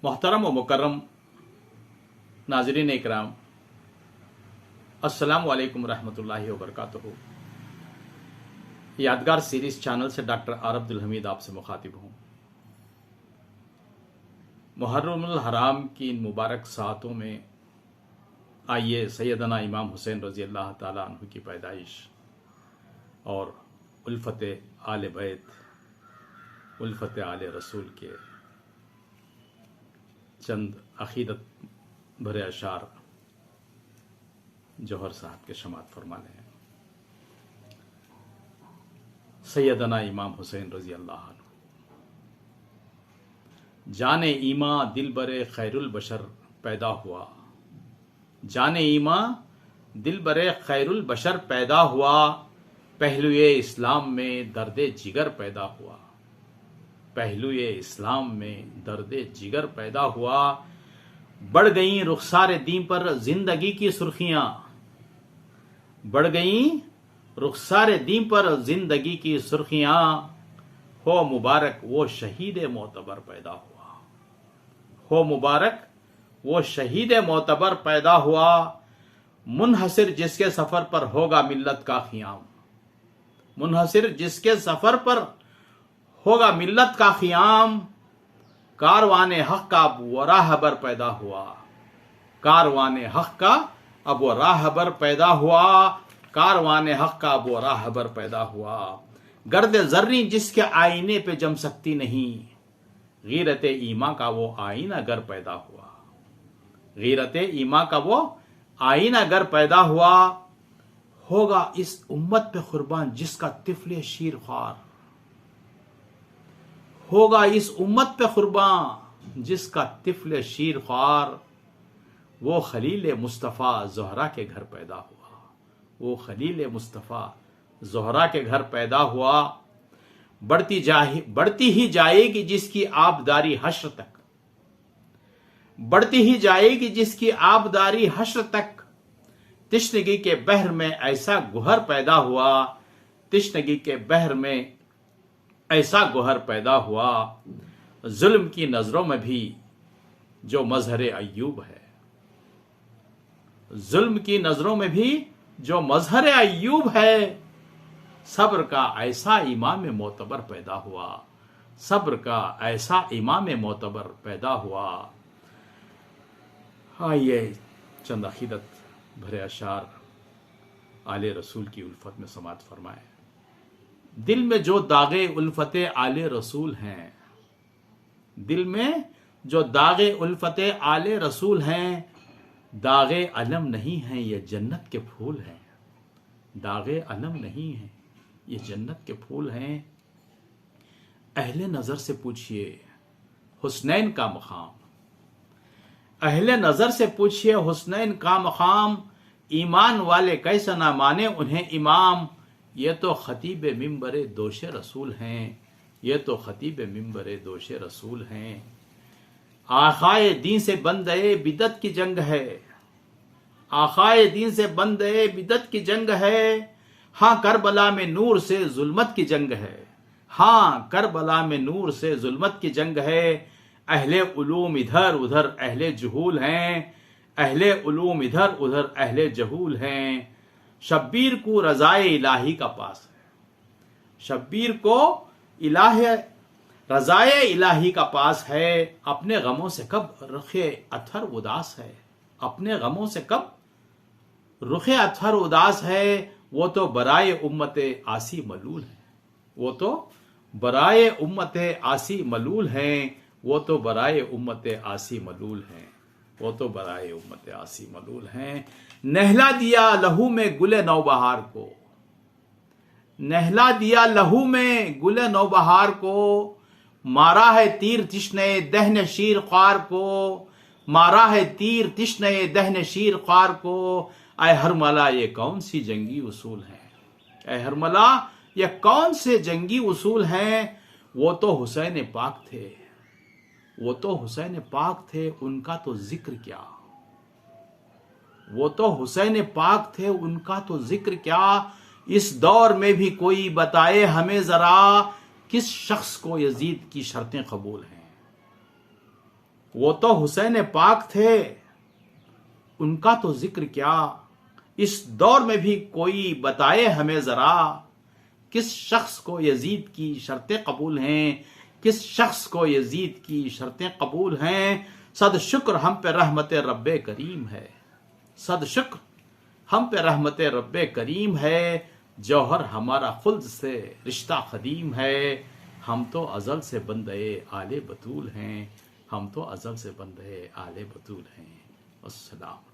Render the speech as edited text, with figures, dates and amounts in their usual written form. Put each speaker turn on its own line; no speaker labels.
मोहतरम व मुकर्रम नाज़रीन इकराम, अस्सलामु अलैकुम रहमतुल्लाहि व बरकातुहू। यादगार सीरीज चैनल से डॉक्टर आर अब्दुल हमीद आपसे मुखातिब हूँ। मुहर्रमुल हराम की इन मुबारक सातों में आइए सैयदना इमाम हुसैन रज़ी अल्लाह ताला अन्हु की पैदाइश और उल्फत आले बैत, उल्फत आले रसूल के चंद अकीदत भरे अशार जौहर साहब के समात फरमा लें। सैयदना इमाम हुसैन रज़ी अल्लाह अन्हु। जाने ईमा दिल बरे खैरुल बशर पैदा हुआ, जाने ईमा दिल बरे खैरुल बशर पैदा हुआ, पहलुए इस्लाम में दर्दे जिगर पैदा हुआ, पहलुए इस्लाम में दर्दे जिगर पैदा हुआ। बढ़ गई रुखसार दीन पर जिंदगी की सुर्खियां, बढ़ गई रुखसार दीन पर जिंदगी की सुर्खियां, हो मुबारक वो शहीद मोतबर पैदा हुआ, हो मुबारक वो शहीद मोतबर पैदा हुआ। मुनहसिर जिसके सफर पर होगा मिल्लत का खियाम, मुनहसिर जिसके सफर पर होगा मिल्लत का खियाम, कारवाने हक का अब वो राहबर पैदा हुआ, कारवाने हक का अब वो राहबर पैदा हुआ, कारवाने हक का अब वो राहबर पैदा हुआ। गर्द जर्री जिसके आईने पे जम सकती नहीं, गीरत ईमा का वो आईना गर पैदा हुआ, गीरत ईमा का वो आईना गर पैदा हुआ। होगा इस उम्मत पे कुर्बान जिसका तिफले शीर ख्वार, होगा इस उम्मत पे कुर्बान जिसका तिफले शीर ख्वार। वो खलील मुस्तफ़ा ज़ोहरा के घर पैदा हुआ, वो खलील मुस्तफ़ा ज़ोहरा के घर पैदा हुआ। बढ़ती ही जाएगी जिसकी आबदारी हश्र तक, बढ़ती ही जाएगी जिसकी आबदारी हश्र तक। तिश्नगी के बहर में ऐसा गुहर पैदा हुआ, तिश्नगी के बहर में ऐसा गुहर पैदा हुआ। जुल्म की नजरों में भी जो मजहर अय्यूब है, जुल्म की नजरों में भी जो मजहर अय्यूब है। सब्र का ऐसा इमाम मोतबर पैदा हुआ, सब्र का ऐसा इमाम मोतबर पैदा हुआ। आइए चंद अकीदत भरे अशार आले रसूल की उल्फत में समात फरमाए। दिल में जो दागे उल्फते आले रसूल हैं, दिल में जो दागे उल्फते आले रसूल हैं, दागे अलम नहीं हैं ये जन्नत के फूल हैं, दागे अलम नहीं हैं ये जन्नत के फूल हैं। अहले नजर से पूछिए हुस्नैन का मकाम, अहले नजर से पूछिए हुस्नैन का मकाम। ईमान वाले कैसा ना माने उन्हें इमाम, ये तो खतीब मिंबरे दोशे रसूल हैं, ये तो खतीब मिंबरे दोशे रसूल हैं। आखाए दीन से बंदे बिदत की जंग है, आखाए दीन से बंदे बिदत की जंग है। हाँ करबला में नूर से जुल्मत की जंग है, हाँ करबला में नूर से जुल्मत की जंग है। अहले उलूम इधर उधर अहले जुहूल हैं, अहले उलूम इधर उधर अहले जहूल हैं। शब्बीर को रजाए इलाही का पास है, शब्बीर को इलाहे रजाए इलाही का पास है। अपने गमों से कब रुखे अथर उदास है, अपने गमों से कब रुखे अथर उदास है। वो तो बराए उम्मते आसी मलूल है, वो तो बराए उम्मते आसी मलूल हैं, वो तो बराए उम्मते आसी मलूल हैं, वो तो बराए उम्मते आसी मलूल हैं। नहला दिया लहू में गुले नौबहार को, नहला दिया लहू में गुले नौबहार को। मारा है तीर तिश्ने दहन शीर ख्वार को, मारा है तीर तिश्ने दहन शीर ख्वार को। ऐ हरमला ये कौन सी जंगी उसूल हैं, ऐ हरमला ये कौन से जंगी उसूल हैं। वो तो हुसैन पाक थे, वो तो हुसैन पाक थे उनका तो जिक्र क्या, वो तो हुसैन पाक थे उनका तो जिक्र क्या। इस दौर में भी कोई बताए हमें जरा, किस शख्स को यजीद की शर्तें कबूल हैं, वो तो हुसैन पाक थे, उनका तो जिक्र क्या। इस दौर में भी कोई बताए हमें जरा, किस शख्स को यजीद की शर्तें कबूल हैं, किस शख्स को यजीद की शर्तें कबूल हैं। सद शुक्र हम पे रहमत रब्बे करीम है, सद शुक्र हम पे रहमत रब्बे करीम है। जौहर हमारा खुल्द से रिश्ता कदीम है, हम तो अजल से बंदे आले बतूल हैं, हम तो अजल से बंदे आले बतूल हैं। अस्सलाम।